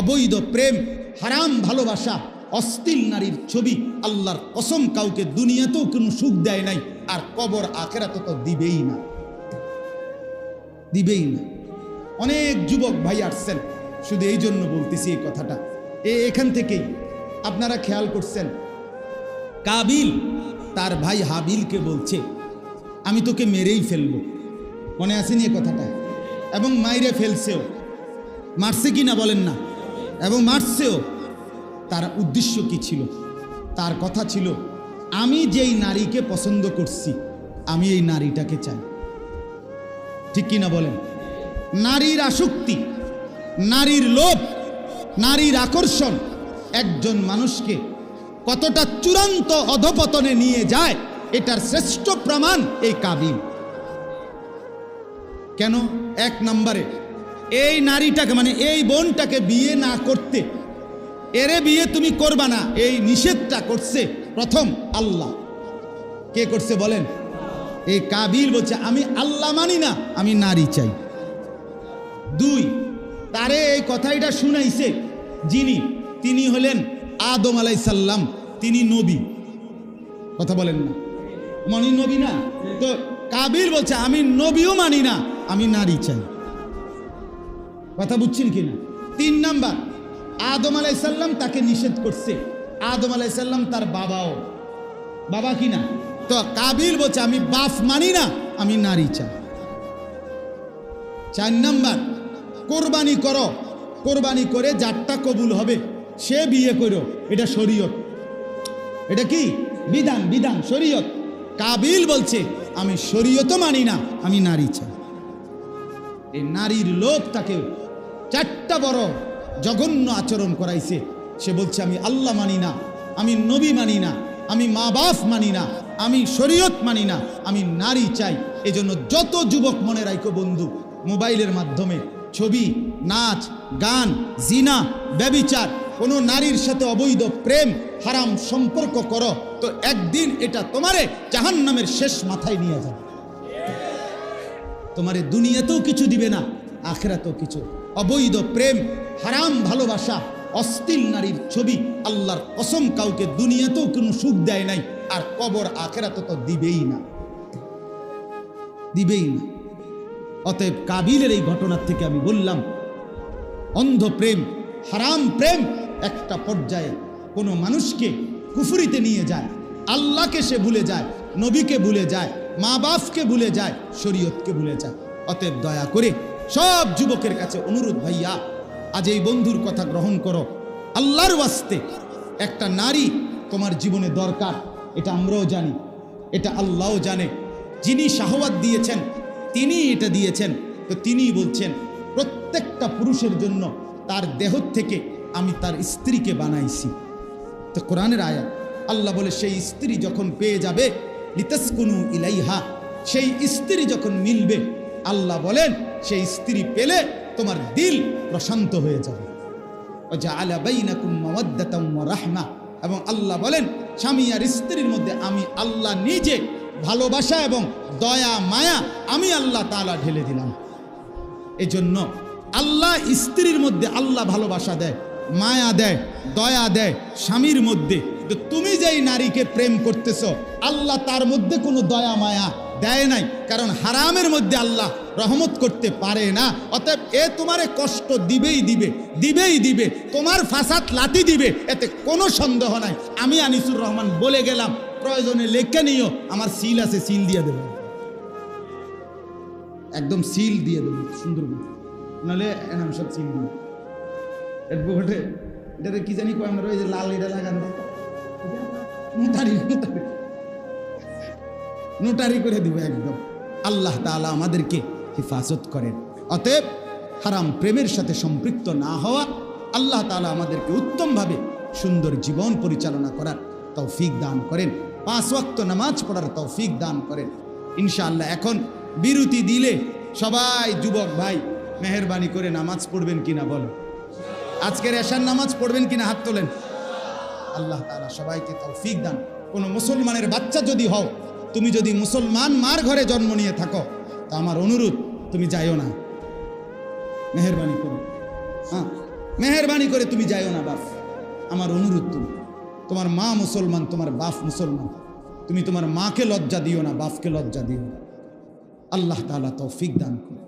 অবৈধ প্রেম, হারাম ভালোবাসা, অশ্লীল নারীর ছবি, আল্লাহর কসম কাউকে দুনিয়াতেও কোনো সুখ দেয় নাই, আর কবর আখিরাতে তো দিবেই না, দিবেই না। অনেক যুবক ভাই আসছেন, শুধু এই জন্য বলতেছি এই কথাটা, এখান থেকেই আপনারা খেয়াল করছেন, কাবিল তার ভাই হাবিলকে বলছে আমি তোকে মেরেই ফেলবো, মনে আসেনি এ কথাটা? এবং মাইরে ফেলছেও, মারছে কি না বলেন না, এবং মারছেও। তার উদ্দেশ্য কি ছিল? তার কথা ছিল আমি যেই নারীকে পছন্দ করছি আমি এই নারীটাকে চাই, ঠিক কি না বলেন? নারীর আসক্তি, নারীর লোভ, নারীর আকর্ষণ একজন মানুষকে কতটা চূড়ান্ত অধপতনে নিয়ে যায় এটার শ্রেষ্ঠ প্রমাণ এই কাবিল। কেন? এক নম্বরে এই নারীটাকে মানে এই বোনটাকে বিয়ে না করতে, এরে বিয়ে তুমি করবা না, এই নিষেধটা করছে প্রথম আল্লাহ। কে করছে বলেন? এই কাবিল বলছে আমি আল্লাহ মানি না, আমি নারী চাই। দুই, তারে এই কথাটা শুনাইছে যিনি, তিনি হলেন আদম আলাইহিস সালাম, তিনি নবী। কথা বলেন না, মনি নবী না? তো কাবিল বলছে আমি নবীও মানি না, আমি নারী চাই। কথা বুঝছেন কিনা? তিন নাম্বার, আদম আলাইহিস সালাম তাকে নিষেধ করছে, আদম আলাইহিস সালাম তার বাবাও, বাবা কিনা? তো কাবিল বলছে আমি বাপ মানি না, আমি নারী চাই। চার নাম্বার, কোরবানি করো, কোরবানি করে যারটা কবুল হবে সে বিয়ে করো, এটা শরীয়ত, এটা কি বিধান, বিধান শরীয়ত। কাবিল বলছে আমি শরীয়তও মানি না, আমি নারী চাই। এই নারীর লোভ তাকে চারটা বড় জঘন্য আচরণ করাইছে। সে বলছে আমি আল্লাহ মানি না, আমি নবী মানি না, আমি মা বাপ মানি না, আমি শরীয়ত মানি না, আমি নারী চাই। এজন্য যত যুবক মনে রাখো বন্ধু, মোবাইলের মাধ্যমে ছবি, নাচ, গান, জিনা, ব্যভিচার, কোনো নারীর সাথে অবৈধ প্রেম, হারাম সম্পর্ক করো তো একদিন এটা তোমারে জাহান্নামের শেষ মাথায় নিয়ে যাবে। তোমারে দুনিয়াতেও কিছু দিবে না, আখিরাতেও কিছু। অবৈধ প্রেম, হারাম ভালোবাসা, অশ্লীল নারীর ছবি, আল্লাহর কসম কাউকে দুনিয়াতেও কোনো সুখ দেয় নাই, আর কবর আখিরাতে তো দিবেই না, দিবেই না। অতএব কাবিলের এই ঘটনার থেকে আমি বললাম, অন্ধ প্রেম, হারাম প্রেম একটা পর্যায়ে কোনো মানুষকে কুফরিতে নিয়ে যায়, আল্লাহকে সে ভুলে যায়, নবীকে ভুলে যায়, মা বাপকে ভুলে যায়, শরীয়তকে ভুলে যায়। অতএব দয়া করে সব যুবকের কাছে অনুরোধ, ভাইয়া আজ এই বন্ধুর কথা গ্রহণ করো, আল্লাহর ওয়াস্তে একটা নারী তোমার জীবনে দরকার, এটা আমরাও জানি, এটা আল্লাহও জানে। যিনি শাহওয়াত দিয়েছেন তিনি এটা দিয়েছেন, তো তিনিই বলছেন প্রত্যেকটা পুরুষের জন্য তার দেহ থেকে আমি তার স্ত্রীকে বানাইছি। তো কোরআনের আয়াত, আল্লাহ বলে সেই স্ত্রী যখন পেয়ে যাবে, লিতাসকুনু ইলাইহা, সেই স্ত্রী যখন মিলবে, আল্লাহ বলেন সেই স্ত্রী পেলে তোমার দিল প্রশান্ত হয়ে যাবে। ওয়াজআলা বাইনাকুম মাওয়াদ্দাতাম ওয়া রাহমা, এবং আল্লাহ বলেন স্বামী আর স্ত্রীর মধ্যে আমি আল্লাহ নিজে ভালোবাসা এবং দয়া মায়া আমি আল্লাহ তাআলা ঢেলে দিলাম। এজন্য আল্লাহ স্ত্রীর মধ্যে আল্লাহ ভালোবাসা দেয়, মায়া দেয়, দয়া দেয় স্বামীর মধ্যে। তুমি যেই নারীকে প্রেম করতেছ আল্লাহ তার মধ্যে কোনো দয়া মায়া দেয় নাই, কারণ হারামের মধ্যে আল্লাহ রহমত করতে পারে না। অতএব এ তোমারে কষ্ট দিবেই দিবে, দিবেই দিবে, তোমার ফাসাদ লাথি দিবে, এতে কোনো সন্দেহ নাই। আমি আনিসুর রহমান বলে গেলাম, প্রয়োজনে লেখে নিও, আমার সিল আছে, সিল দিয়ে দেবো, একদম সিল দিয়ে দেবো সুন্দর, নাহলে এনাম সব সিল দিব। অ্যাডভোকেটে এটাতে কি জানি কয়, আমরা ওই যে লাল এটা লাগান দেয়, নোটারি নোটারি নোটারি করে দিব একদম। আল্লাহ তাআলা আমাদেরকে হেফাজত করেন। অতএব হারাম প্রেমের সাথে সম্পৃক্ত না হওয়া, আল্লাহ তাআলা আমাদেরকে উত্তমভাবে সুন্দর জীবন পরিচালনা করার তৌফিক দান করেন, 5 ওয়াক্ত নামাজ পড়ার তৌফিক দান করেন ইনশাআল্লাহ। এখন বিরতি দিলে সবাই যুবক ভাই মেহেরবানি করে নামাজ পড়বেন কিনা বলো, আজকের এশার নামাজ পড়বেন কিনা হাত তোলেন। আল্লাহ তাআলা সবাইকে তৌফিক দান। কোনো মুসলমানের বাচ্চা যদি হও, তুমি যদি মুসলমান মার ঘরে জন্ম নিয়ে থাকো, তো আমার অনুরোধ তুমি যাইও না, মেহেরবানি করো। হ্যাঁ, মেহেরবানি করে তুমি যাইও না বাপ, আমার অনুরোধ। তুমি, তোমার মা মুসলমান, তোমার বাপ মুসলমান, তুমি তোমার মাকে লজ্জা দিও না, বাপকে লজ্জা দিও না। আল্লাহ তাআলা তৌফিক দান করুন।